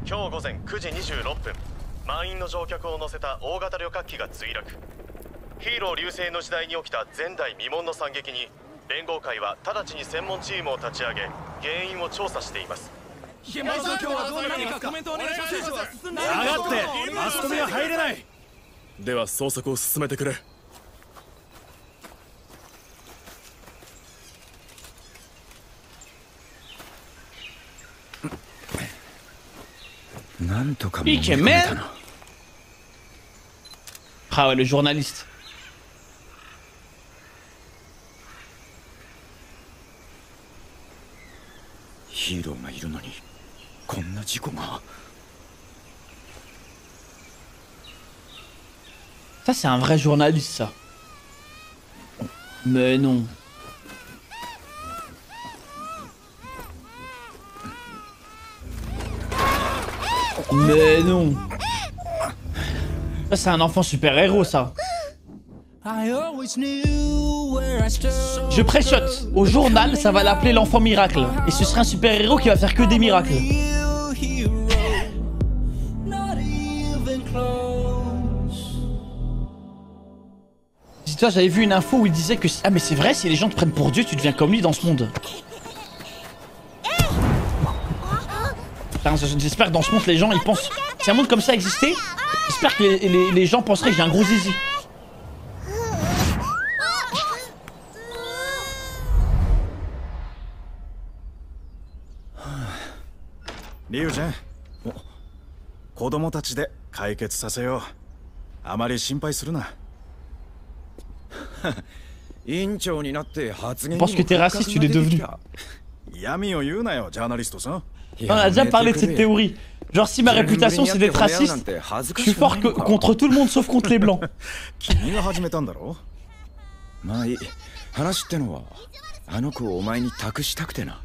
今日午前9時26分、満員の乗客を乗せた大型旅客機が墜落。ヒーロー流星の時代に起きた前代未聞の惨劇に連合会は直ちに専門チームを立ち上げ、原因を調査しています。現場の状況はどうなるかコメントお願いします。下がってマスコミは入れない。では捜索を進めてくれ。なんとかも Pique, man! Ah ouais, le journaliste. ヒーローがいるのにこんな事故が。 Ça c'est un vrai journaliste ça. Mais non. Mais non. Ça c'est un enfant super-héros ça. Je pressiote. Au journal, ça va l'appeler l'enfant miracle. Et ce serait un super-héros qui va faire que des miracles. Dis-toi, j'avais vu une info où il disait que... Ah mais c'est vrai, si les gens te prennent pour Dieu, tu deviens comme lui dans ce monde. J'espère que dans ce monde, les gens, ils pensent... Si un monde comme ça existait, j'espère que les gens penseraient que j'ai un gros zizi. Liu-chan, 子供たちで解決させよう。あまり心配するな。院長になって発言 Je pense que t'es raciste, tu l'es devenu. 闇を言うなよ、ジャーナリストさん。On a déjà parlé de cette théorie. Genre si ma réputation c'est d'être raciste, je suis fort contre tout le monde sauf contre les blancs. 君が始めたんだろ。まあいい。話ってのはあの子をお前に託したくてな。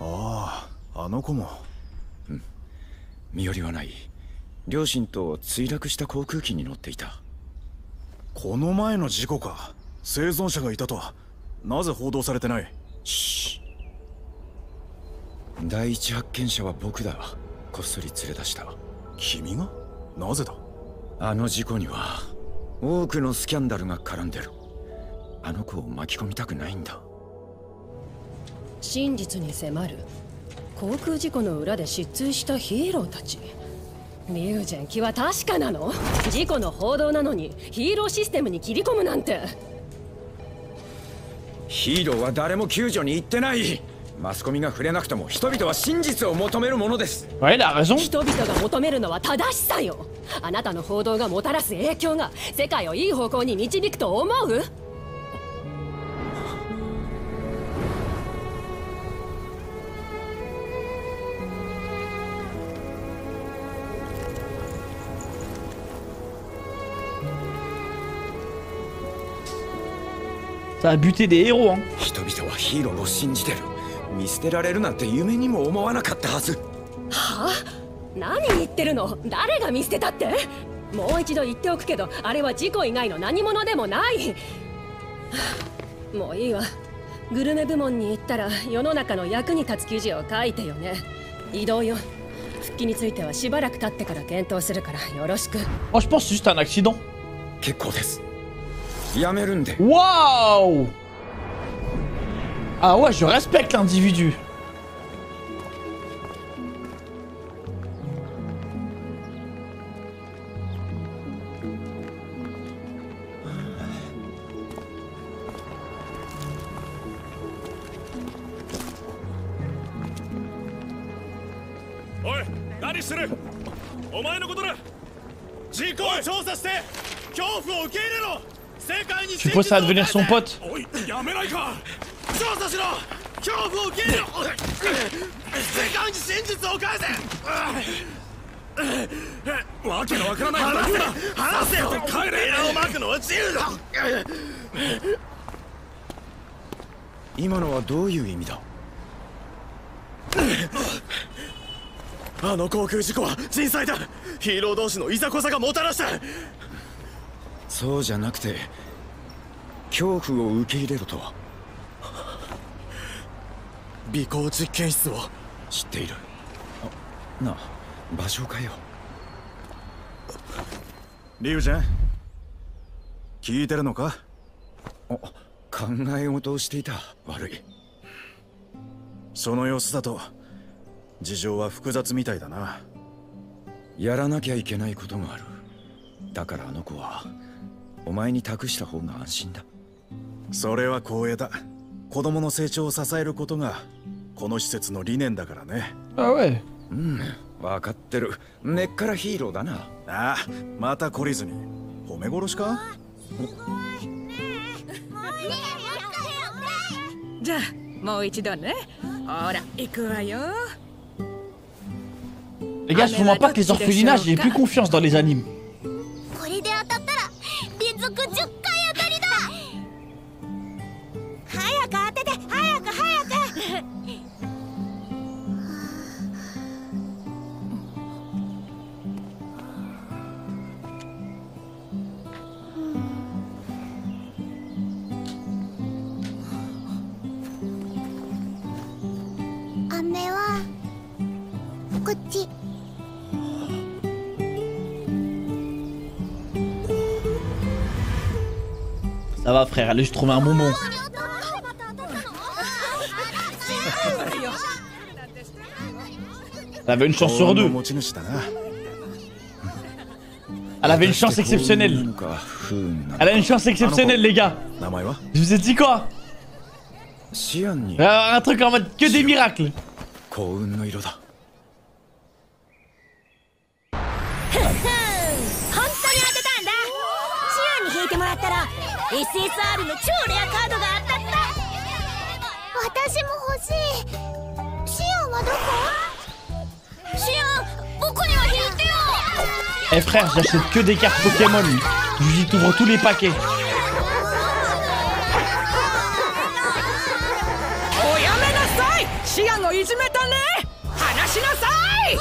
ああ、あの子も。身寄りはない。両親と墜落した航空機に乗っていた。この前の事故か。生存者がいたとは。なぜ報道されてない。シー。第一発見者は僕だ。こっそり連れ出した。君が？なぜだ？あの事故には多くのスキャンダルが絡んでる。あの子を巻き込みたくないんだ。真実に迫る。航空事故の裏で失墜したヒーローたち。ミュージェン気は確かなの？事故の報道なのにヒーローシステムに切り込むなんて。ヒーローは誰も救助に行ってない。マスコミが触れなくても人々は真実を求めるものです。Ouais, il a raison. 人々が求めるのは正しさよ。あなたの報道がもたらす影響が世界をいい方向に導くと思う？Ça a buté des héros, hein. 人々はヒーローを信じてる。見捨てられるなんて夢にも思わなかったはず。はあ？何言ってるの？誰が見捨てたって？もう一度言っておくけど、あれは事故以外の何者でもない。もういいわ。グルメ部門に行ったら世の中の役に立つ記事を書いてよね。移動よ。復帰についてはしばらく経ってから検討するからよろしく。Oh, je pense que c'est juste un accident. 結構です。やめるんで。 Waouh! Ah ouais, je respecte l'individu. Oi, 何してる？お前のことだ。事故を調査して恐怖を受け入れろ。 Tu poses ça à devenir son pote. やめないか。調査しろ。恐怖を受け入れろ。世界に真実を返せ。わけのわからないこと言うな。話せよ。帰れ。枝をまくのは自由だ。今のはどういう意味だ？あの航空事故は人災だ。ヒーロー同士のいざこざがもたらした。そうじゃなくて恐怖を受け入れろと。尾行実験室を知っている。なあ、場所かよ。リュウジェン、聞いてるのか？考え事をしていた。悪い。その様子だと事情は複雑みたいだな。やらなきゃいけないことがある。だからあの子はお前に託した方が安心だ。それは光栄だ。子供の成長を支えることがこの施設の理念だからね。Ah ouais. うん、分かってる。根っからヒーローだな。ああ、また懲りずに。褒め殺しか？じゃあもう一度ね。ほら行くわよ。 Les gars, je vous mens pas que les orphelinats, j'ai plus confiance dans les animes. これで当たったら連続10回当たりだ。早く当てて、早く早く。飴はこっち。 Ça va frère, allez, je trouve un bonbon. Elle avait une chance sur deux. Elle avait une chance exceptionnelle. Elle a une chance exceptionnelle les gars. Je vous ai dit quoi? Un truc en mode que des miracles. もらったら SSR の超レアカードが当たった。私も欲しい。シアンはどこ？シアン、僕には引いてよ。Eh frère, j'achète que des cartes Pokémon. J'y t'ouvre tous les paquets. おやめなさい。シアンをいじめたね。話しなさい。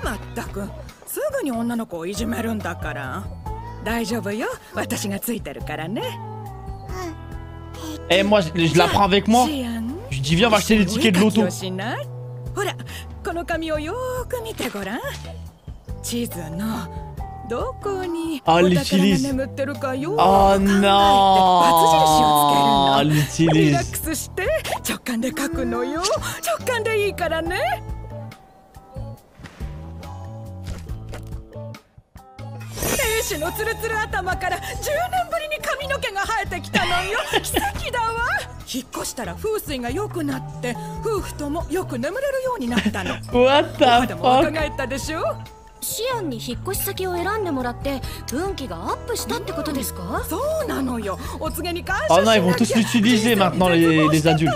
まったく。 すぐに女の子をいじめるんだから。大丈夫よ。私がついてるからね。Eh moi je la prends avec moi. Je dis viens on va acheter les tickets de l'auto. ほら、この紙をよーく見てごらん。地図のどこにお宝が眠ってるかよーく考えてバツ印をつけるの。リラックスして直感で書くのよ。直感でいいからね。 兵士のツルツル頭から10年ぶりに髪の毛が生えてきたのよ。奇跡だわ。引っ越したら風水が良くなって夫婦ともよく眠れるようになったの。What the fuck? 若返ったでしょ。シアンに引っ越し先を選んでもらって運気がアップしたってことですか？そうなのよ。お告げに感謝しなきゃ。Oh non, ils vont tous l'utiliser maintenant les adultes.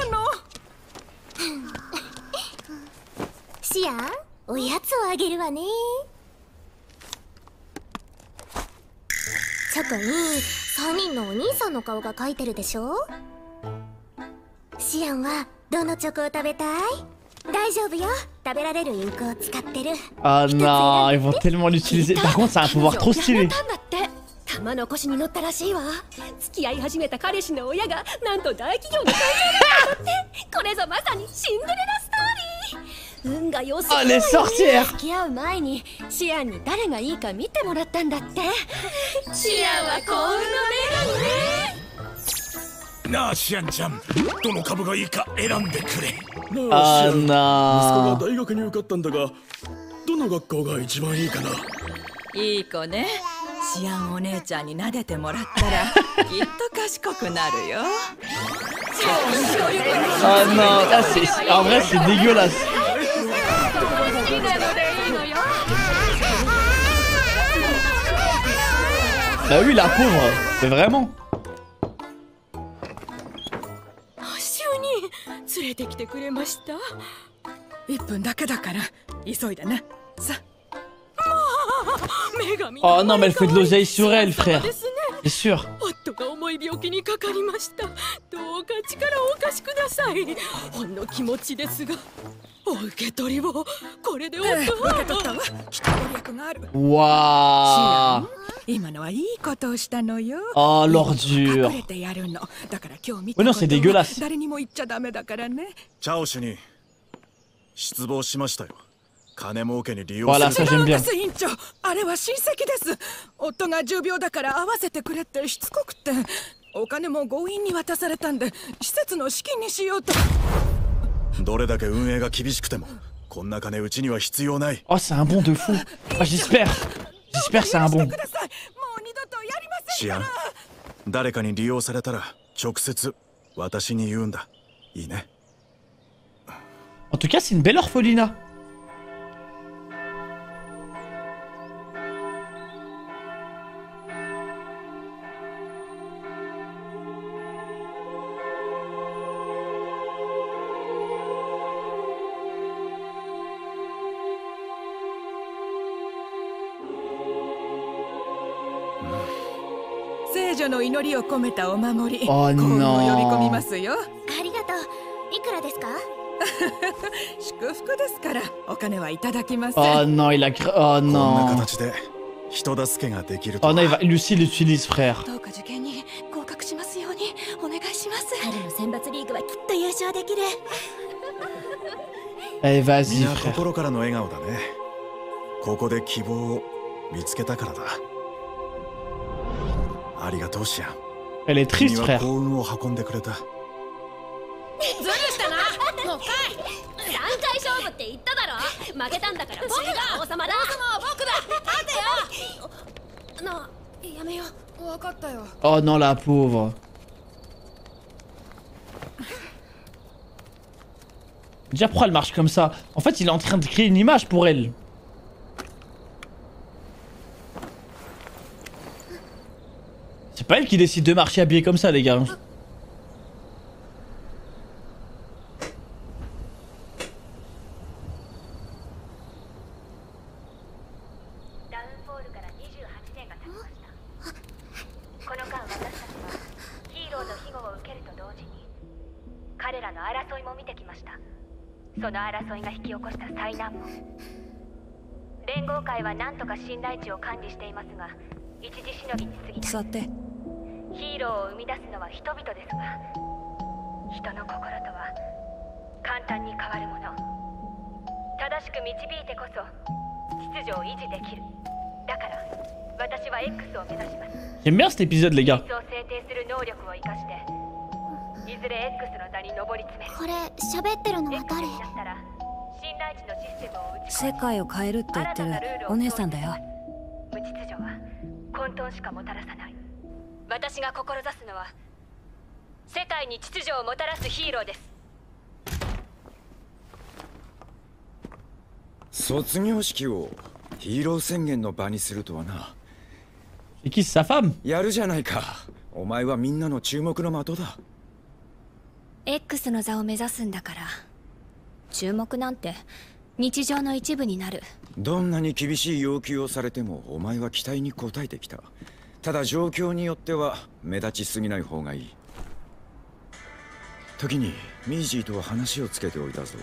シアン、おやつをあげるわね。 チョコに3人のお兄さんの顔が描いてるでしょ。シアンはどのチョコを食べたい？大丈夫よ。食べられるインクを使ってる。Ah non, ils vont tellement l'utiliser. Par contre, c'est un pouvoir trop stylé. 玉の腰に乗ったらしいわ。付き合い始めた彼氏の親がなんと大企業の会長だったって。これぞまさにシンデレラストーリー。 運が良すぎる。付き合う前にシアンに誰がいいか見てもらったんだって。シアンは幸運の女神ね。なあシアンちゃん、どの株がいいか選んでくれ。あーなー。息子が大学に受かったんだが、どの学校が一番いいかな。いい子ね。シアンお姉ちゃんに撫でてもらったらきっと賢くなるよ。Ah non, là c'est en vrai c'est dégueulasse. Bah oui la pauvre, c'est vraiment. シュに連れてきてくれました。1分だけだから急いでね。さ。 Oh non mais elle fait de l'oseille sur elle frère. C'est sûr. 夫が重い病気にかかりました。どうか力をお貸しください。ほんの気持ちですが、お受け取りをこれで夫は。受け取ったわ。きっとご利益がある。Waouh. 今のはいいことをしたのよ。 Oh l'ordure. 隠れてやるの。だから今日見た。 Ouais non c'est dégueulasse. 誰にも言っちゃダメだからね。チャオ主任、失望しましたよ。金儲けに利用Voilà, す ça る。 j'aime bien. 委員長、あれは親戚です。夫が重病だから会わせてくれってしつこくて、お金も強引に渡されたんで施設の資金にしようと。どれだけ運営が厳しくてもこんな金うちには必要ない。 Oh, c'est un bon de fou. Ah, j'espère. J'espère que c'est un bon. ください。もう二度とやりませシアンんから。、誰かに利用されたら直接私に言うんだ。いいね。 En tout cas, c'est une belle orphelinat. Oh 聖女の祈りを込めたお守り。 Oh 幸運を呼び込み non. ますよ。ありがとう。いくらですか？祝福ですからお金はいただきません。 Oh non, il a... Oh こんな non. 形で人助けができると Oh は。 non, Lucie l'utilise, frère. どうか受験に合格しますようにお願いします。春の選抜リーグはきっと優勝できる。 Allez, み vas-y, んな frère. 心からの笑顔だね。ここで希望を見つけたからだ。ありがとうシアン。 Elle est 君 triste, は frère. 幸運を運んでくれた。ズルしたな。もうかい。3回勝負って言っただろ。負けたんだから僕が王様だ。王様は僕だ。待てよ。なあ、やめよう。分かったよ。 Oh non, la pauvre. Déjà, pourquoi elle marche comme ça? En fait, il est en train de créer une image pour elle. C'est pas elle qui décide de marcher habillée comme ça, les gars. J'aime bien cet épisode, les gars. これ喋ってるのは誰？世界を変えるって言ってるお姉さんだよ。無秩序は混沌しかもたらさない。私が志すのは世界に秩序をもたらすヒーローです。卒業式をヒーロー宣言の場にするとはな。 Et qui, c'est sa femme? やるじゃないか。お前はみんなの注目の的だ。 X の座を目指すんだから注目なんて日常の一部になる。どんなに厳しい要求をされてもお前は期待に応えてきた。ただ状況によっては目立ちすぎない方がいい。時にミージーとは話をつけておいたぞ。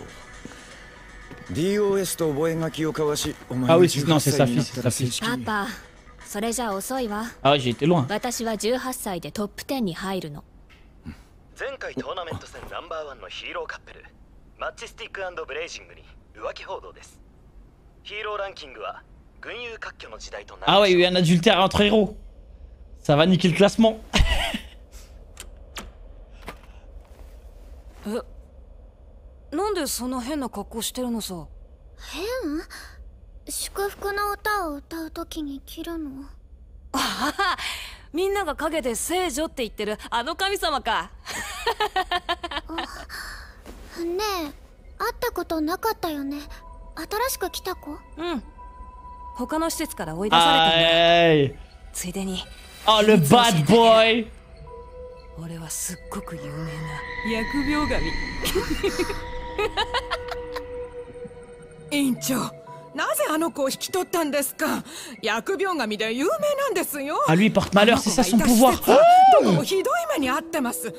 DOS と覚書を交わし、お前が18歳になったら正式に。パパ、それじゃ遅いわ。 Ah, j'ai été loin. 私は18歳でトップ10に入るの。 前回トーナメント戦ナンバー1のヒーローカップルマッチスティック&ブレイジングに浮気報道です。ヒーローランキングは群雄割拠の時代となる。 Ah ouais, il y a eu un adultère entre héros. Ça va niquer le classement. なんでそんな変な格好してるのさ。変？祝福の歌を歌うときに着るの。ああ、みんなが陰で聖女って言ってるあの神様か。ねえ、会ったことなかったよね。新しく来た子？うん。他の施設から追い出されたんだ。ついでに。Oh, le bad boy! 俺はすっごく有名な疫病神。委員長、なぜあの子を引き取ったんですか？疫病神で有名なんですよ。 Ah, lui, il porte malheur, c'est ça son pouvoir. どこもひどい目に遭ってます。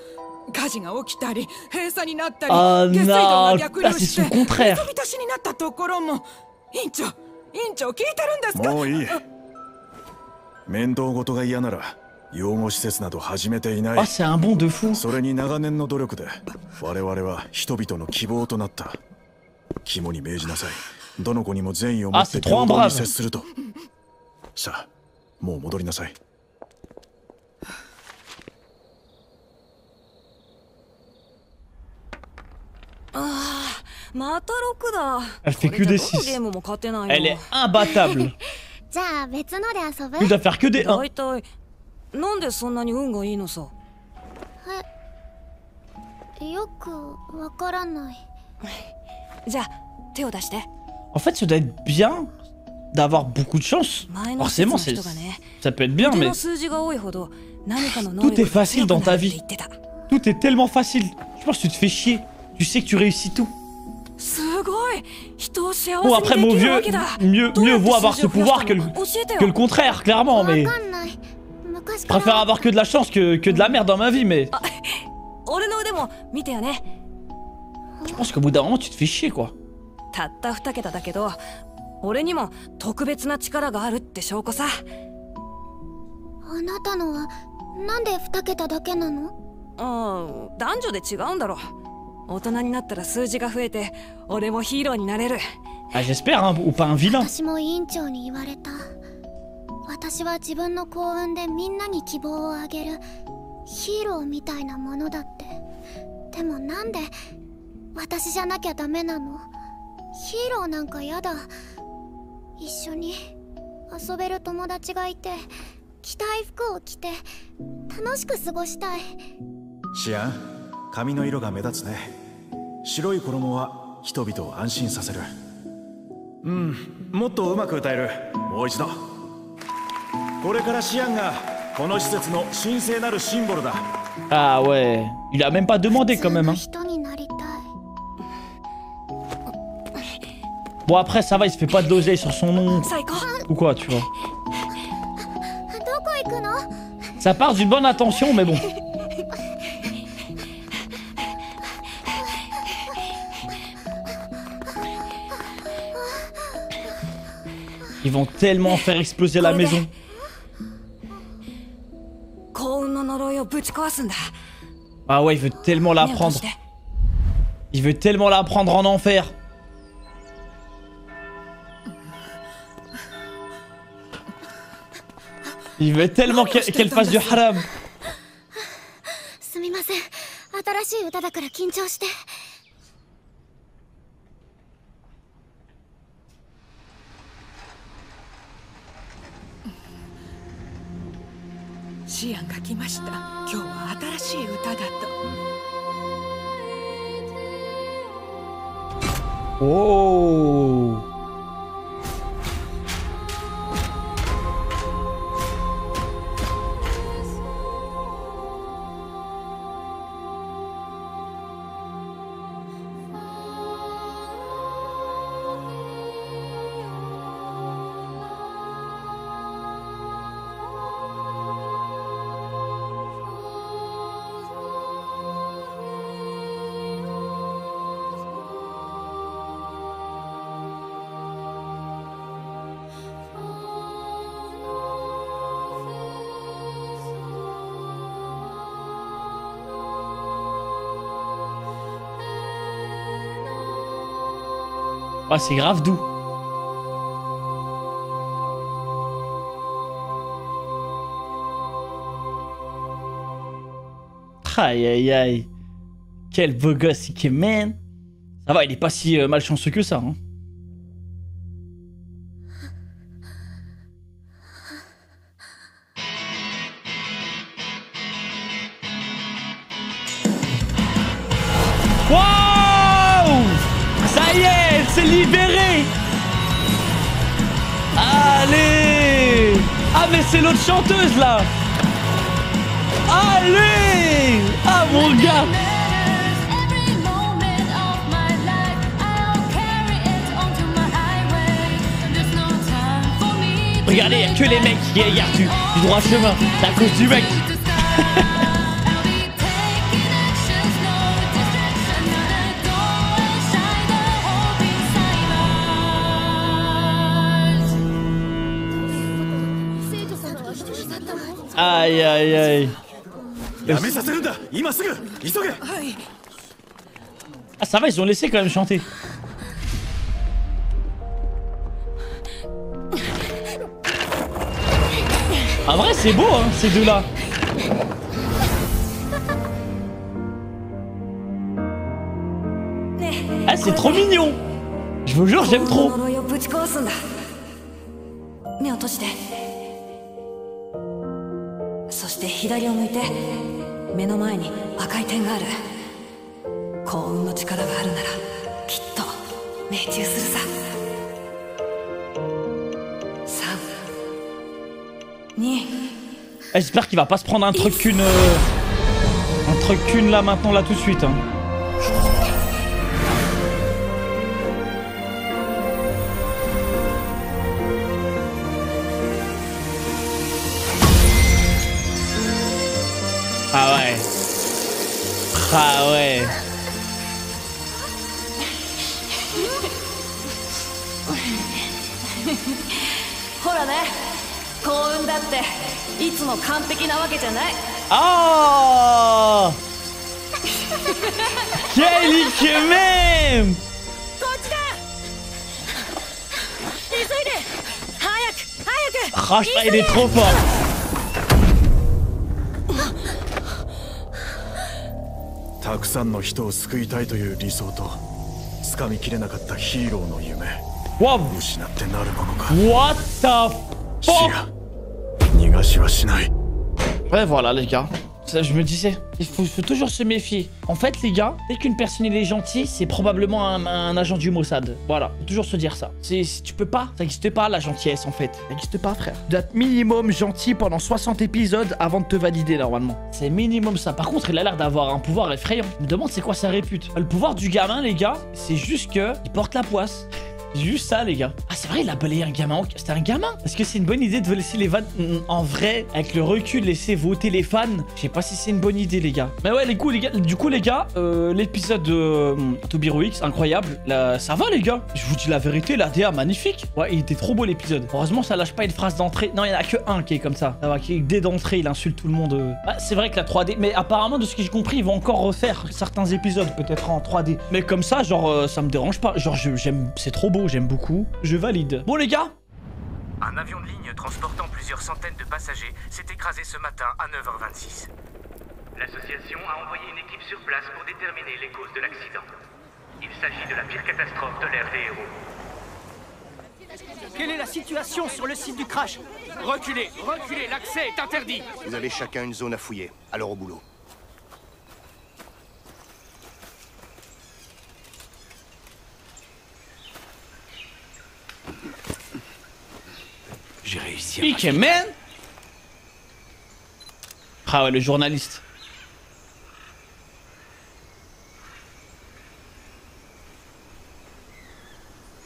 火事が起きたり、閉鎖になったり、 Ah 下水道が逆流 non, して c'est son contraire. 水浸しになったところも。委員長聞いてるんですか？もういい。面倒事が嫌なら養護施設など始めていない。 Ah, c'est un bon de fou. それに長年の努力で我々は人々の希望となった。肝に銘じなさい。どの子にも善意を持って平等に接すると。さあ、もう戻りなさい。また6だ。 Elle fait que des 6. Elle est imbattable. Il doit faire que des 1. なんでそんなに運がいいのさ。よくわからない。じゃあ手を出して。En fait, ça doit être bien d'avoir beaucoup de chance. Forcément, ça peut être bien, mais tout est facile dans ta vie. Tout est tellement facile. Je pense que tu te fais chier. Tu sais que tu réussis tout. Bon, après, mieux vaut avoir ce pouvoir que le contraire, clairement, mais... Je préfère avoir que de la chance que de la merde dans ma vie, mais... Je pense qu'au bout d'un moment, tu te fais chier, quoi. たった2桁だけど、俺にも特別な力があるって証拠さ。あなたのはなんで2桁だけなの？男女で違うんだろ。大人になったら数字が増えて、俺もヒーローになれる。Ah, j'espère, hein, ou pas un vilain. 私も委員長に言われた。私は自分の幸運でみんなに希望をあげるヒーローみたいなものだって。でもなんで私じゃなきゃダメなの？ヒーローなんかやだ。一緒に遊べる友達がいて、着たい服を着て楽しく過ごしたい。シアン、髪の色が目立つね。白い衣は人々を安心させる。もっとうまく歌える。もう一度。これからシアンがこの施設の神聖なるシンボルだ。Ah ouais, il a même pas demandé quand même, hein. Bon après ça va, il se fait pas de l'oseille sur son nom ou quoi, tu vois. Ça part d'une bonne intention, mais bon. Ils vont tellement faire exploser la maison. Ah ouais, il veut tellement la prendre. Il veut tellement la prendre en enfer. Il veut tellement qu'elle fasse du haram. Oh. Ah, c'est grave doux. Aïe aïe aïe. Quel beau gosse, man. Ça va, il est pas si malchanceux que ça, hein. C'est libéré. Allez. Ah mais c'est l'autre chanteuse là. Allez. Ah mon gars. Regardez, il n'y a que les mecs qui regardent du droit chemin. C'est à cause du mec. Aïe aïe aïe. Ah ça va, ils ont laissé quand même chanter. En vrai, c'est beau, hein, ces deux-là. Ah, c'est trop mignon. Je vous jure, j'aime trop. J'espère qu'il va pas se prendre un truc qu'une là maintenant là tout de suite. Hein. Ah ouais. Ah ouais. Oh quel même. Oh, il est trop fort. What the fuck? Ouais voilà les gars, ça, je me disais, il faut toujours se méfier. En fait les gars, dès qu'une personne est gentille, c'est probablement un agent du Mossad. Voilà, faut toujours se dire ça. Tu peux pas, ça n'existe pas la gentillesse en fait. Ça n'existe pas frère. Tu dois être minimum gentil pendant 60 épisodes avant de te valider normalement. C'est minimum ça. Par contre il a l'air d'avoir un pouvoir effrayant. Je me demande c'est quoi sa répute. Le pouvoir du gamin les gars, c'est juste que il porte la poisse. Juste ça les gars. Ah c'est vrai il a balayé un gamin. C'était un gamin. Est-ce que c'est une bonne idée de laisser les vannes en vrai avec le recul laisser voter les fans? Je sais pas si c'est une bonne idée les gars. Mais ouais du coup les gars l'épisode de Toby Ruix incroyable. Là, ça va les gars. Je vous dis la vérité la DA magnifique. Ouais il était trop beau l'épisode. Heureusement ça lâche pas une phrase d'entrée. Non il y en a que un qui est comme ça. Ça va, qui dès d'entrée il insulte tout le monde. Bah, c'est vrai que la 3D. Mais apparemment de ce que j'ai compris ils vont encore refaire certains épisodes peut-être en 3D. Mais comme ça genre ça me dérange pas. Genre j'aime c'est trop beau. J'aime beaucoup, je valide. Bon les gars. Un avion de ligne transportant plusieurs centaines de passagers s'est écrasé ce matin à 9h26. L'association a envoyé une équipe sur place pour déterminer les causes de l'accident. Il s'agit de la pire catastrophe de l'ère des héros. Quelle est la situation sur le site du crash? Reculez, reculez, l'accès est interdit. Vous avez chacun une zone à fouiller, alors au boulot. J'ai réussi à... Ike, man. Ah ouais, le journaliste.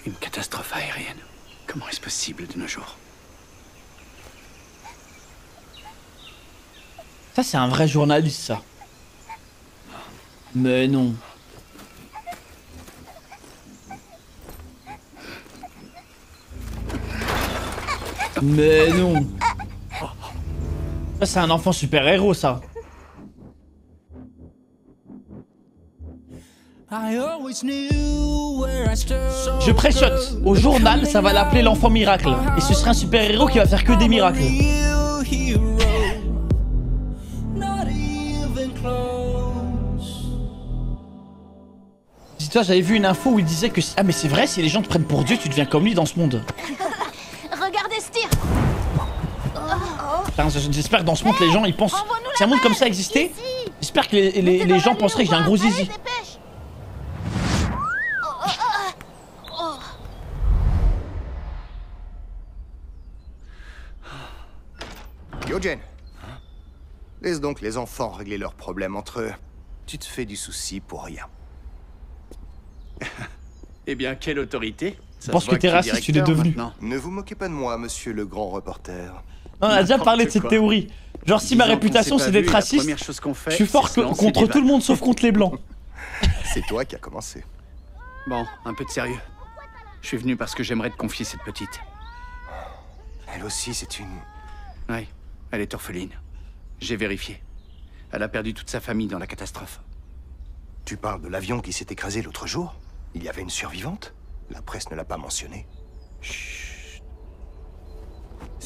Une catastrophe aérienne. Comment est-ce possible de nos jours? Ça, c'est un vrai journaliste, ça. Mais non. Mais non. Ça c'est un enfant super-héros ça. Je pressiote. Au journal ça va l'appeler l'enfant miracle. Et ce serait un super-héros qui va faire que des miracles. Dis-toi j'avais vu une info où il disait que... Ah mais c'est vrai, si les gens te prennent pour Dieu tu deviens comme lui dans ce monde. Regardez ce tir. J'espère que dans ce monde les gens ils pensent si un monde comme ça existait, j'espère que les gens penseraient que j'ai un gros zizi. Yogen, laisse donc les enfants régler leurs problèmes entre eux. Tu te fais du souci pour rien. Eh bien, quelle autorité? Je pense que t'es raciste, tu l'es devenu. Ne vous moquez pas de moi, monsieur le grand reporter. On a déjà parlé de cette théorie. Genre si ma réputation c'est d'être raciste, je suis fort contre tout le monde sauf contre les blancs. C'est toi qui as commencé. Bon, un peu de sérieux. Je suis venu parce que j'aimerais te confier cette petite. Elle aussi, c'est une... Oui, elle est orpheline. J'ai vérifié. Elle a perdu toute sa famille dans la catastrophe. Tu parles de l'avion qui s'est écrasé l'autre jour? Il y avait une survivante? La presse ne l'a pas mentionné. Chut.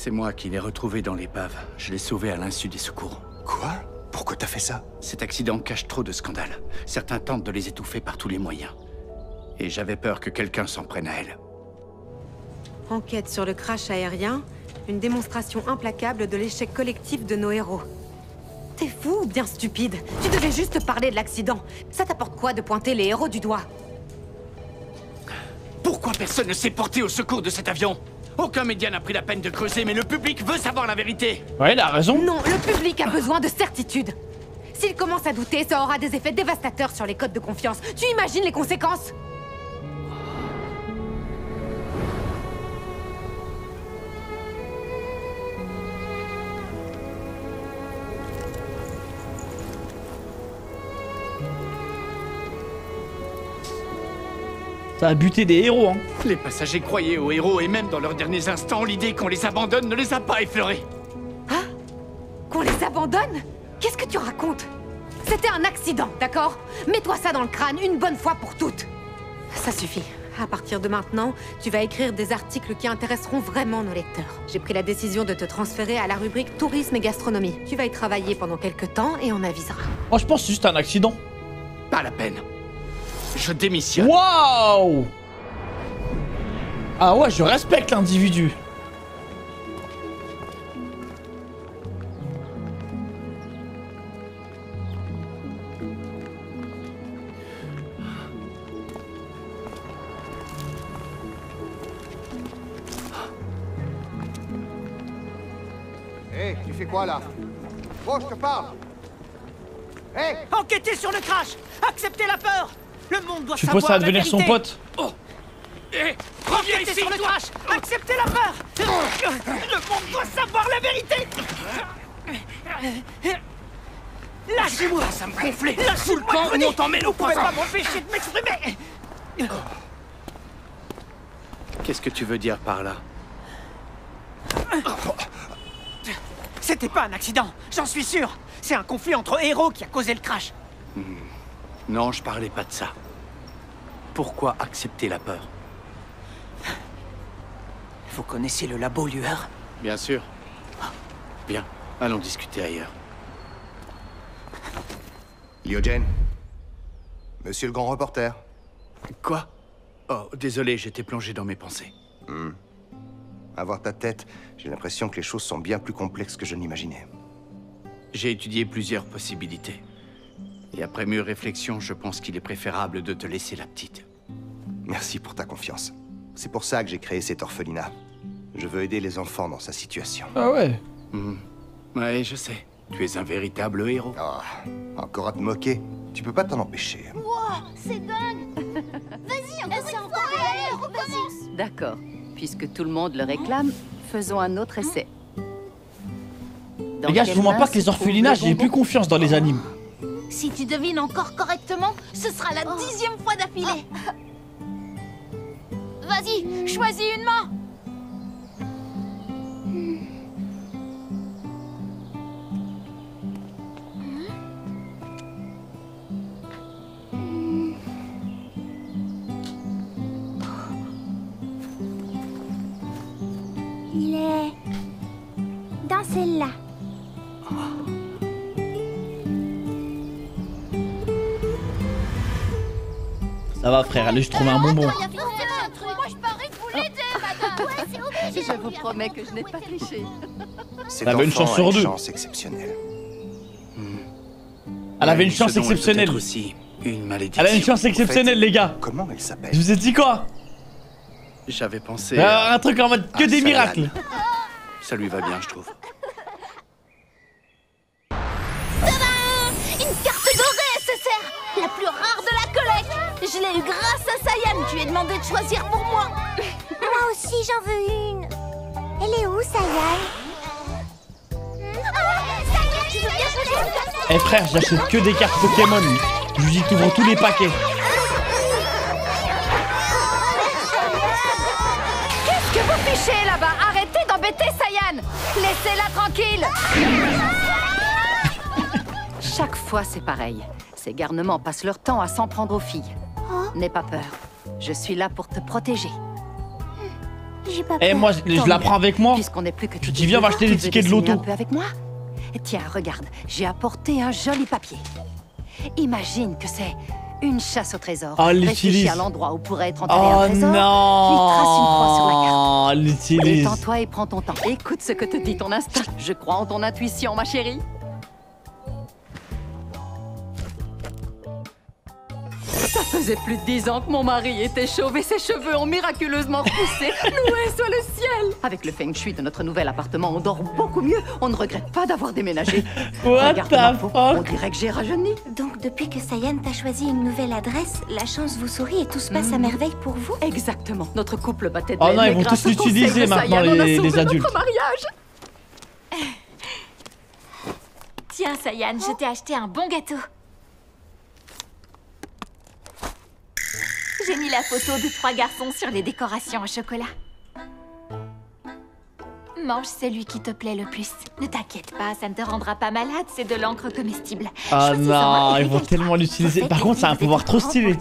C'est moi qui l'ai retrouvé dans l'épave. Je l'ai sauvé à l'insu des secours. Quoi? Pourquoi t'as fait ça? Cet accident cache trop de scandales. Certains tentent de les étouffer par tous les moyens. Et j'avais peur que quelqu'un s'en prenne à elle. Enquête sur le crash aérien, une démonstration implacable de l'échec collectif de nos héros. T'es fou ou bien stupide? Tu devais juste parler de l'accident. Ça t'apporte quoi de pointer les héros du doigt? Pourquoi personne ne s'est porté au secours de cet avion? Aucun média n'a pris la peine de creuser, mais le public veut savoir la vérité. Ouais, il a raison. Non, le public a besoin de certitude. S'il commence à douter, ça aura des effets dévastateurs sur les codes de confiance. Tu imagines les conséquences? Ça a buté des héros, hein. Les passagers croyaient aux héros et même dans leurs derniers instants, l'idée qu'on les abandonne ne les a pas effleurés. Hein? Qu'on les abandonne? Qu'est-ce que tu racontes? C'était un accident, d'accord? Mets-toi ça dans le crâne une bonne fois pour toutes. Ça suffit. À partir de maintenant, tu vas écrire des articles qui intéresseront vraiment nos lecteurs. J'ai pris la décision de te transférer à la rubrique tourisme et gastronomie. Tu vas y travailler pendant quelques temps et on avisera. Moi, je pense que c'est juste un accident. Pas la peine. Je démissionne. Waouh! Ah ouais, je respecte l'individu. Hé, tu fais quoi là? Oh, je te parle! Hé! Enquêtez sur le crash! Acceptez la peur! Le monde doit Tu savoir penses à la devenir vérité. son pote? Oh! Hé! Reviens Enquêtez ici, sur le toi! crash! Acceptez la peur! Le monde doit savoir la vérité! Lâchez-moi! Ça me gonflait! Lâchez-moi! Tout le camp, prenez. on t'emmène au Vous pouvez poisson. pas m'empêcher de m'exprimer! Qu'est-ce que tu veux dire par là? C'était pas un accident, j'en suis sûr! C'est un conflit entre héros qui a causé le crash! Non, je parlais pas de ça. Pourquoi accepter la peur? Vous connaissez le labo Lueur? Bien sûr. Bien, allons discuter ailleurs. Lyogen. Monsieur le grand reporter. Quoi? Oh, désolé, j'étais plongé dans mes pensées. À voir ta tête, j'ai l'impression que les choses sont bien plus complexes que je n'imaginais. J'ai étudié plusieurs possibilités. Et après mûre réflexion, je pense qu'il est préférable de te laisser la petite. Merci pour ta confiance. C'est pour ça que j'ai créé cet orphelinat. Je veux aider les enfants dans sa situation. Ah ouais. Ouais, je sais. Tu es un véritable héros. Encore à te moquer? Tu peux pas t'en empêcher. Wow, c'est dingue. Vas-y, encore une fois, allez, recommence. D'accord. Puisque tout le monde le réclame, faisons un autre essai. Dans Les gars, je vous mens pas que les orphelinats, j'ai plus confiance dans les animes. Si tu devines encore correctement, ce sera la 10e fois d'affilée. Vas-y, choisis une main. Il est dans celle-là. Ça va, frère, allez, je trouve un bonbon. Moi, je parie que vous l'aidez, madame. Ouais, c'est obligé. Je vous promets que je n'ai pas triché. Cet Elle avait une enfant chance a sur une deux. chance exceptionnelle. Elle avait une Ce chance don est exceptionnelle. peut-être aussi une malédiction. Elle a une chance exceptionnelle, les gars. Comment elle s'appelle? Je vous ai dit quoi? J'avais pensé à... Un truc en mode que des Sayan. miracles. Ça lui va bien, je trouve. Une carte dorée, SSR, la plus rare de la collecte. Je l'ai eu grâce à Sayan. Je lui ai demandé de choisir pour moi. Moi aussi, j'en veux une. Elle est où, Sayan? Eh frère, j'achète que des cartes Pokémon. Je lui dis t'ouvres tous les paquets. Qu'est-ce que vous fichez là-bas? Arrêtez d'embêter Sayan! Laissez-la tranquille! Chaque fois, c'est pareil. Ces garnements passent leur temps à s'en prendre aux filles. N'aie pas peur. Je suis là pour te protéger. Eh, moi, je la prends avec moi. Puisqu'on n'est plus que je dis, viens, on va acheter les tickets de loto. Un peu avec moi? Tiens, regarde, j'ai apporté un joli papier. Imagine que c'est une chasse au trésor. Oh, réfléchis à l'endroit où pourrait être enterré un trésor. Non. Puis trace une croix sur la carte. L'utilise. Détends-toi et prends ton temps. Écoute ce que te dit ton instinct. Je crois en ton intuition, ma chérie. Ça faisait plus de 10 ans que mon mari était chauve et ses cheveux ont miraculeusement repoussé. Loué soit le ciel. Avec le feng shui de notre nouvel appartement, on dort beaucoup mieux. On ne regrette pas d'avoir déménagé. What the fuck? On dirait que j'ai rajeuni. Donc depuis que Sayan t'a choisi une nouvelle adresse, la chance vous sourit et tout se passe à merveille pour vous? Exactement. Notre couple battait de Oh l'aile, non, ils mais vont grâce tous au conseil l'utiliser de maintenant, Sayan, on a sauvé les adultes. notre mariage. Tiens Sayan, je t'ai acheté un bon gâteau. J'ai mis la photo de 3 garçons sur les décorations au chocolat. Mange celui qui te plaît le plus. Ne t'inquiète pas, ça ne te rendra pas malade, c'est de l'encre comestible. Ah non, ils vont tellement l'utiliser. Par contre, c'est un pouvoir trop stylé.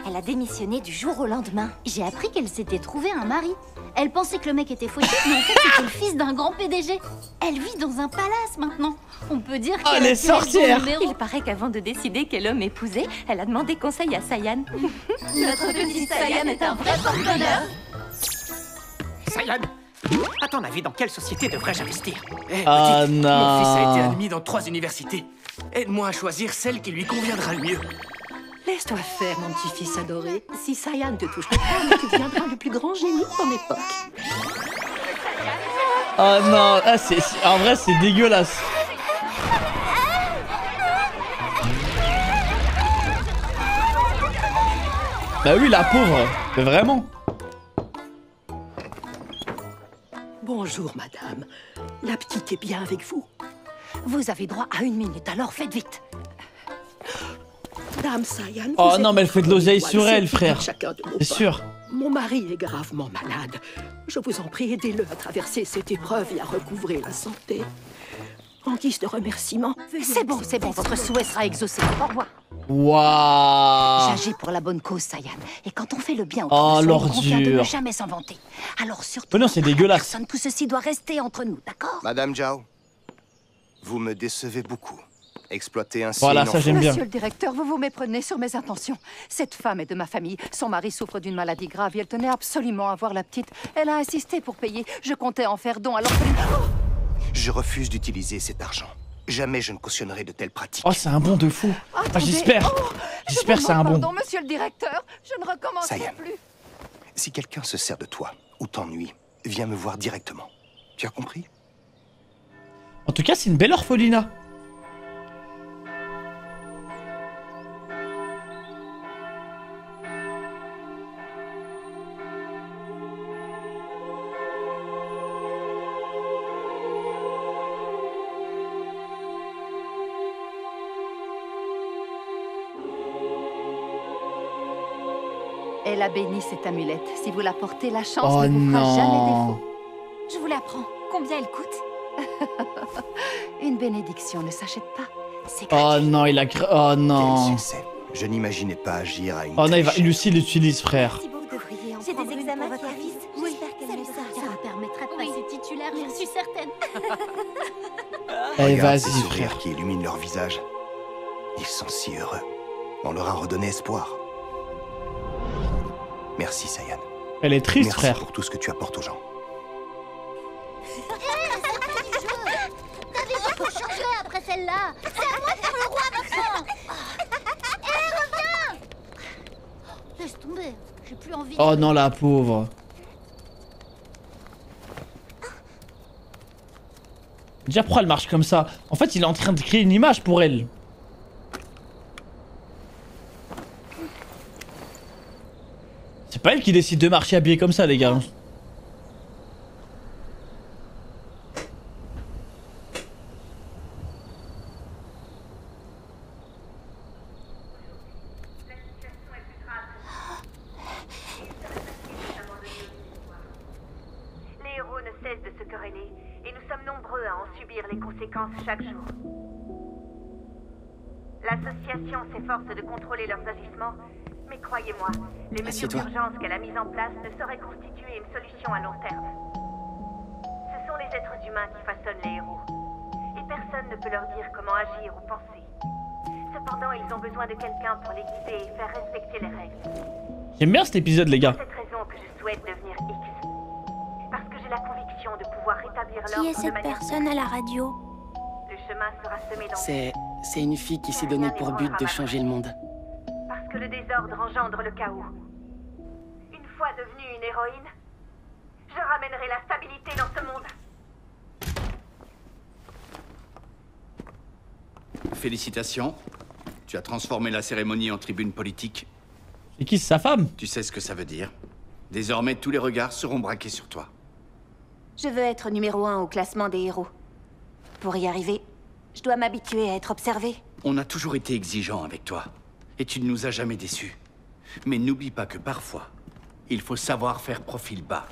Elle a démissionné du jour au lendemain. J'ai appris qu'elle s'était trouvée un mari. Elle pensait que le mec était fauché, mais en fait c'était le fils d'un grand PDG. Elle vit dans un palace maintenant. On peut dire qu'elle est sorcière. Il paraît qu'avant de décider quel homme épouser, elle a demandé conseil à Sayan. Notre petite Sayan est un vrai porte-bonheur. Sayan, à ton avis, dans quelle société devrais-je investir? Ah Mon non. fils a été admis dans 3 universités. Aide-moi à choisir celle qui lui conviendra le mieux. Laisse-toi faire, mon petit-fils adoré. Si Sayan te touche le crâne, tu deviendras le plus grand génie de ton époque. Oh non, ah, en vrai, c'est dégueulasse. Bah oui, la pauvre, mais vraiment. Bonjour, madame. La petite est bien avec vous? Vous avez droit à 1 minute, alors faites vite. Dame Sayan, Oh non, mais elle fait de l'oseille sur elle, frère. C'est sûr. Mon mari est gravement malade. Je vous en prie, aidez-le à traverser cette épreuve et à recouvrer la santé. En guise de remerciement, C'est bon, votre souhait sera exaucé. Au revoir. Waouh. J'agis pour la bonne cause, Sayan. Et quand on fait le bien, Oh, on convient de ne l'ordure. jamais s'en vanter. Alors surtout, Mais non, c'est dégueulasse. personne, tout ceci doit rester entre nous, d'accord? Madame Zhao, vous me décevez beaucoup. Exploiter ainsi Voilà, une ça, j'aime bien. Monsieur le directeur, vous vous méprenez sur mes intentions. Cette femme est de ma famille. Son mari souffre d'une maladie grave et elle tenait absolument à voir la petite. Elle a insisté pour payer. Je comptais en faire don à l'orpheline. Je refuse d'utiliser cet argent. Jamais je ne cautionnerai de telles pratiques. Oh, c'est un bon de fou. Ah, Attendez. j'espère. Oh, J'espère que c'est un bon. Pardon, monsieur le directeur. Je ne recommencerai Sayan. plus. Si quelqu'un se sert de toi ou t'ennuie, viens me voir directement. Tu as compris? En tout cas, c'est une belle orphelinat. Elle a béni cette amulette. Si vous la portez, la chance Oh ne vous fera non. jamais défaut. Je vous la prends. Combien elle coûte? Une bénédiction ne s'achète pas. Oh non, il a... Oh non. Je n'imaginais pas agir à une Oh non, telle échelle. Lucie l'utilise, frère. J'ai des examens qui arrivent. Oui, ça me permettra de passer titulaire, j'en suis certaine. Allez, Regarde vas-y, ces sourires frère. qui illuminent leur visage. Ils sont si heureux. On leur a redonné espoir. Merci, Sayan. Elle est triste, Merci frère. pour tout ce que tu apportes aux gens. T'avais dit qu'on changerait après celle-là. C'est à moi de faire le roi maintenant. Hé, reviens. Laisse tomber, j'ai plus envie. Oh non, la pauvre. Déjà, pourquoi elle marche comme ça? En fait, il est en train de créer une image pour elle. C'est pas elle qui décide de marcher habillée comme ça, les gars. Les héros ne cessent de se quereller, et nous sommes nombreux à en subir les conséquences chaque jour. L'association s'efforce de contrôler leurs agissements, mais croyez-moi, Les mesures d'urgence qu'elle a mises en place ne sauraient constituer une solution à long terme. Ce sont les êtres humains qui façonnent les héros. Et personne ne peut leur dire comment agir ou penser. Cependant, ils ont besoin de quelqu'un pour les guider et faire respecter les règles. J'aime bien cet épisode, les gars. C'est cette raison que je souhaite devenir X. Parce que j'ai la conviction de pouvoir rétablir l'ordre. Qui est cette personne à la radio? Le chemin sera semé dans... C'est une fille qui s'est donné pour but de changer le monde. Parce que le désordre engendre le chaos. Une fois devenue une héroïne, je ramènerai la stabilité dans ce monde. Félicitations. Tu as transformé la cérémonie en tribune politique. C'est qui, sa femme? Tu sais ce que ça veut dire. Désormais, tous les regards seront braqués sur toi. Je veux être numéro 1 au classement des héros. Pour y arriver, je dois m'habituer à être observé. On a toujours été exigeants avec toi. Et tu ne nous as jamais déçus. Mais n'oublie pas que parfois, il faut savoir faire profil bas.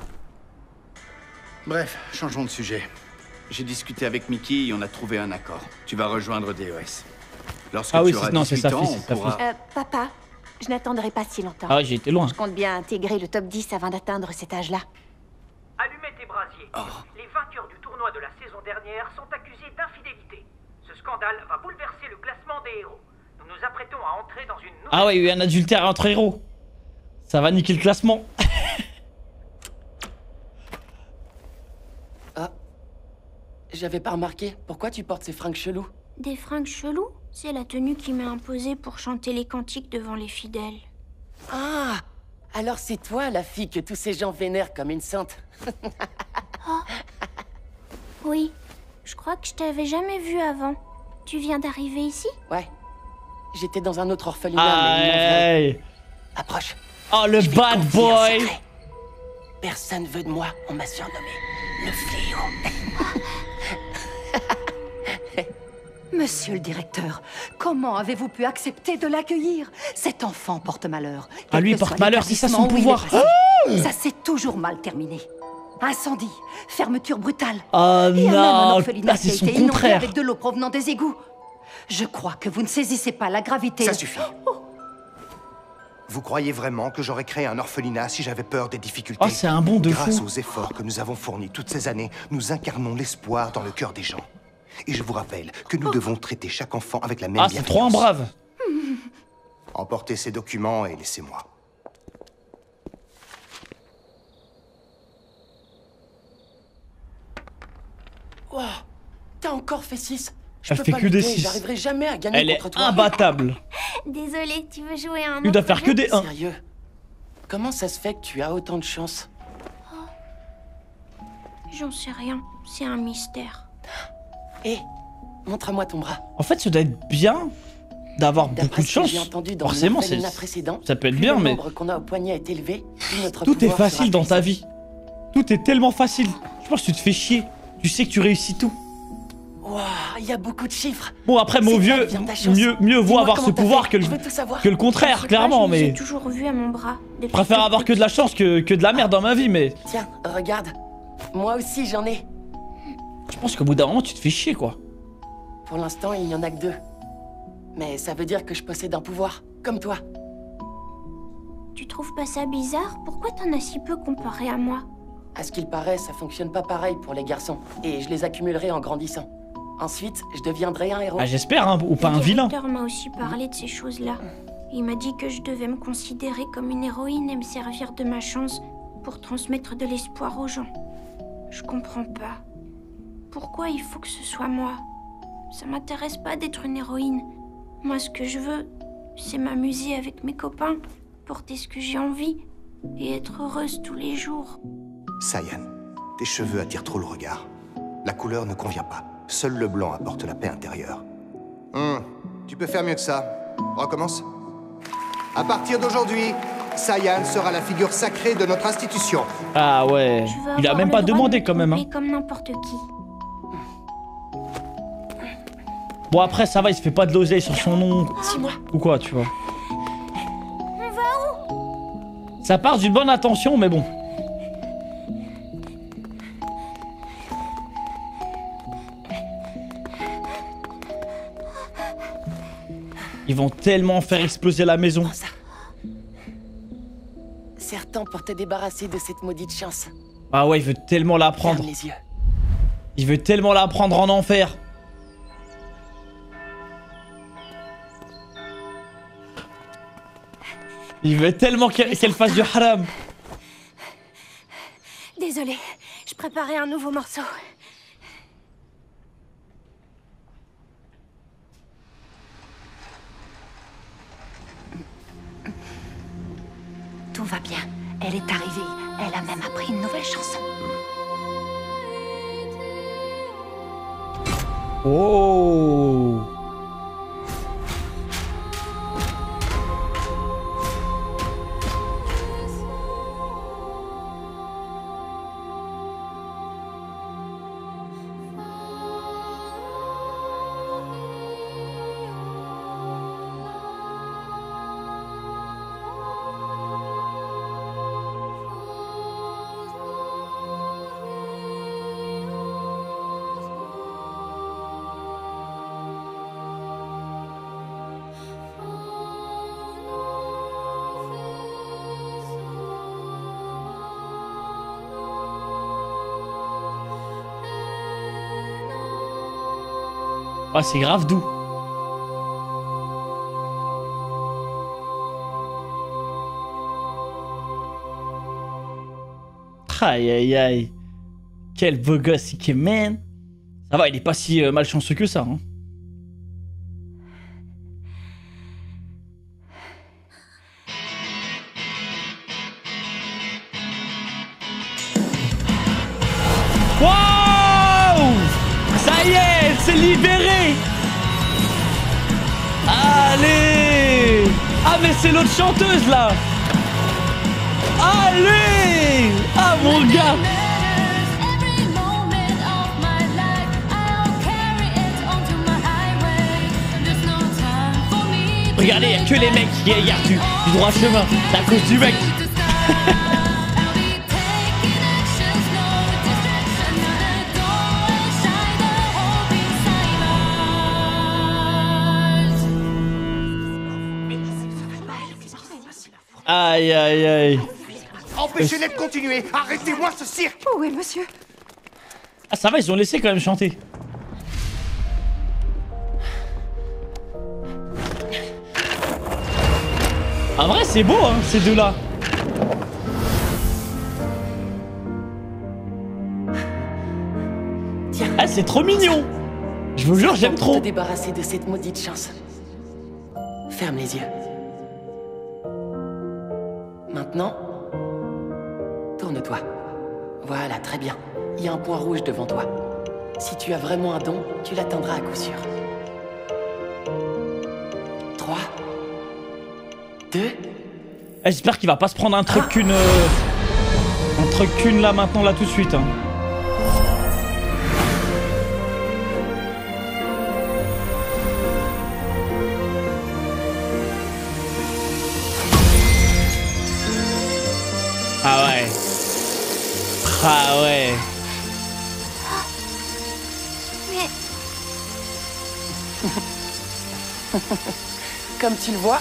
Bref, changeons de sujet. J'ai discuté avec Mickey et on a trouvé un accord. Tu vas rejoindre DES. Lorsque tu auras 18 ans, on pourra... Papa, je n'attendrai pas si longtemps. Ah ouais, j'ai été loin. Je compte bien intégrer le top 10 avant d'atteindre cet âge-là. Allumez tes brasiers. Les vainqueurs du tournoi de la saison dernière sont accusés d'infidélité. Ce scandale va bouleverser le classement des héros. Nous nous apprêtons à entrer dans une nouvelle... Ah ouais, il y a eu un adultère entre héros. Ça va niquer le classement. Ah. J'avais pas remarqué. Pourquoi tu portes ces fringues chelous? Des fringues chelous? C'est la tenue qui m'est imposée pour chanter les cantiques devant les fidèles. Ah! Alors c'est toi la fille que tous ces gens vénèrent comme une sainte. Oh. Oui. Je crois que je t'avais jamais vu avant. Tu viens d'arriver ici? Ouais. J'étais dans un autre orphelinat, mais approche. Oh, le bad boy! Personne veut de moi, on m'a surnommé le fléau. Monsieur le directeur, comment avez-vous pu accepter de l'accueillir? Cet enfant porte malheur. Ah, lui, il porte malheur, c'est ça son pouvoir. Ça s'est toujours mal terminé. Incendie, fermeture brutale. Oh Il y a même un non, orphelinat là qui c'est a son été inondé contraire. avec de l'eau provenant des égouts. Je crois que vous ne saisissez pas la gravité. Ça suffit. Vous croyez vraiment que j'aurais créé un orphelinat si j'avais peur des difficultés? Oh, c'est un bond de Grâce fou. aux efforts que nous avons fournis toutes ces années, nous incarnons l'espoir dans le cœur des gens. Et je vous rappelle que nous devons traiter chaque enfant avec la même Ah, c'est trop un brave. Emportez ces documents et laissez-moi. Wow, t'as encore fait 6. Elle fait que des 6. J'arriverai jamais à gagner Elle est contre toi. imbattable. Désolée, tu veux jouer à un Tu dois autre faire que jeu? des 1. Sérieux? Comment ça se fait que tu as autant de chance? J'en sais rien, c'est un mystère. Hé, montre-moi ton bras. En fait, ça doit être bien d'avoir beaucoup de chance. Forcément, ça peut être bien, mais qu'on a au poignet est élevé, notre tout est pouvoir facile sera dans ta vie. Tout est tellement facile. Je pense que tu te fais chier. Tu sais que tu réussis tout. Waouh, il y a beaucoup de chiffres. Bon, après, mon vieux, mieux vaut avoir ce pouvoir que le contraire, clairement, mais J'ai toujours vu à mon bras. je préfère avoir que de la chance que de la merde dans ma vie, mais Tiens, regarde. Moi aussi, j'en ai. je pense qu'au bout d'un moment, tu te fais chier, quoi. Pour l'instant, il n'y en a que 2. Mais ça veut dire que je possède un pouvoir, comme toi. Tu trouves pas ça bizarre? Pourquoi t'en as si peu comparé à moi? À ce qu'il paraît, ça fonctionne pas pareil pour les garçons. Et je les accumulerai en grandissant. Ensuite, je deviendrai un héros. Ah, j'espère, hein, ou pas un vilain. Le directeur m'a aussi parlé de ces choses-là. Il m'a dit que je devais me considérer comme une héroïne et me servir de ma chance pour transmettre de l'espoir aux gens. Je comprends pas. Pourquoi il faut que ce soit moi? Ça m'intéresse pas d'être une héroïne. Moi, ce que je veux, c'est m'amuser avec mes copains, porter ce que j'ai envie et être heureuse tous les jours. Cyan, tes cheveux attirent trop le regard. La couleur ne convient pas. Seul le blanc apporte la paix intérieure. Tu peux faire mieux que ça. Recommence. À partir d'aujourd'hui, Cyan sera la figure sacrée de notre institution. Ah ouais, il a même pas demandé quand même. Hein. Comme n'importe qui. Bon après ça va, il se fait pas de l'oseille sur son nom ou quoi, tu vois. On va où? Ça part d'une bonne intention, mais bon. Ils vont tellement faire exploser la maison. temps pour te débarrasser de cette maudite chance. Ah ouais, il veut tellement la prendre. Ferme les yeux. Il veut tellement la prendre en enfer. Il veut tellement qu'elle fasse du haram. Désolée, je préparais un nouveau morceau. Tout va bien. Elle est arrivée. Elle a même appris une nouvelle chanson. Oh. Ah, c'est grave doux. Aïe aïe aïe. Quel beau gosse, man. Ça va, il est pas si malchanceux que ça. Hein. Wow! Ça y est, elle s'est libérée. Allez! Ah mais c'est l'autre chanteuse là. Allez! Ah mon gars! Regardez, il n'y a que les mecs qui regardent du droit chemin. C'est à cause du mec. Aïe aïe aïe. Empêchez-les de continuer. Arrêtez-moi ce cirque. Où est monsieur? Ah ça va, ils ont laissé quand même chanter. En vrai c'est beau hein, ces deux-là. Tiens. Ah c'est trop mignon. Je vous jure, j'aime trop. Te débarrasser de cette maudite chance. Ferme les yeux. Maintenant, tourne-toi. Voilà, très bien. Il y a un point rouge devant toi. Si tu as vraiment un don, tu l'atteindras à coup sûr. 3, 2... J'espère qu'il va pas se prendre un truc qu'une... un truc qu'une là maintenant, là tout de suite. Hein. Ah ouais. Ah ouais. Mais... Comme tu le vois,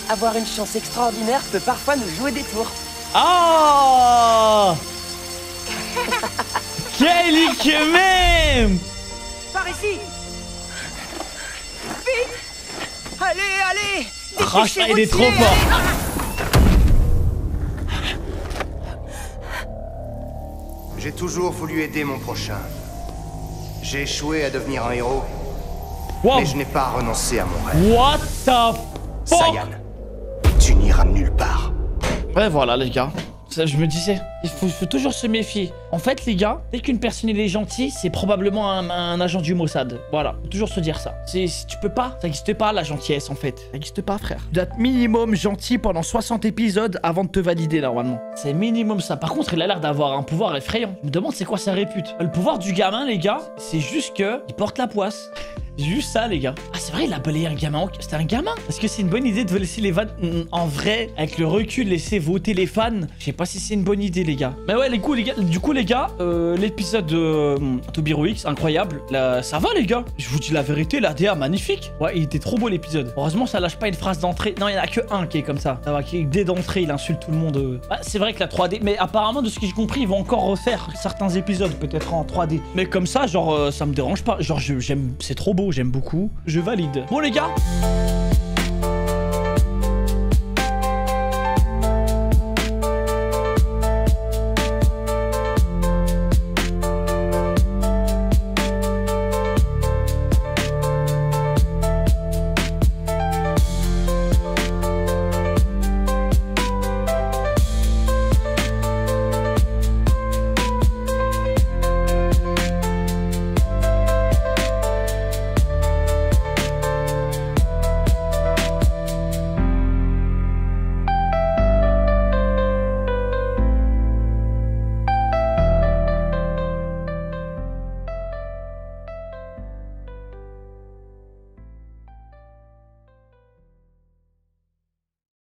avoir une chance extraordinaire peut parfois nous jouer des tours. Oh. Quel même. Par ici. Vite. Allez, allez. Racha, il est trop fort. J'ai toujours voulu aider mon prochain. J'ai échoué à devenir un héros. Wow. Mais je n'ai pas renoncé à mon rêve. What the fuck? Saiyan, tu n'iras nulle part. Ouais, voilà, les gars. Ça, je me disais, il faut toujours se méfier. En fait, les gars, dès qu'une personne est gentille, c'est probablement un agent du Mossad. Voilà, faut toujours se dire ça. Tu peux pas, ça n'existe pas la gentillesse en fait. Ça n'existe pas, frère. Tu dois être minimum gentil pendant 60 épisodes avant de te valider normalement. C'est minimum ça. Par contre, il a l'air d'avoir un pouvoir effrayant. Je me demande c'est quoi sa répute. Le pouvoir du gamin, les gars, c'est juste que il porte la poisse. Juste ça, les gars. Ah, c'est vrai, il a balayé un gamin. C'était un gamin. Est-ce que c'est une bonne idée de laisser les vannes en vrai, avec le recul, laisser voter les fans? Je sais pas si c'est une bonne idée, les gars. Mais ouais, du coup, les gars, l'épisode de Tobiro X, incroyable. Là, ça va, les gars. Je vous dis la vérité, la DA, magnifique. Ouais, il était trop beau, l'épisode. Heureusement, ça lâche pas une phrase d'entrée. Non, il y en a que un qui est comme ça. Ça va, dès d'entrée, il insulte tout le monde. Ah, c'est vrai que la 3D, mais apparemment, de ce que j'ai compris, ils vont encore refaire certains épisodes, peut-être en 3D. Mais comme ça, genre, ça me dérange pas. Genre, j'aime, c'est trop beau, j'aime beaucoup. Je valide. Bon, les gars.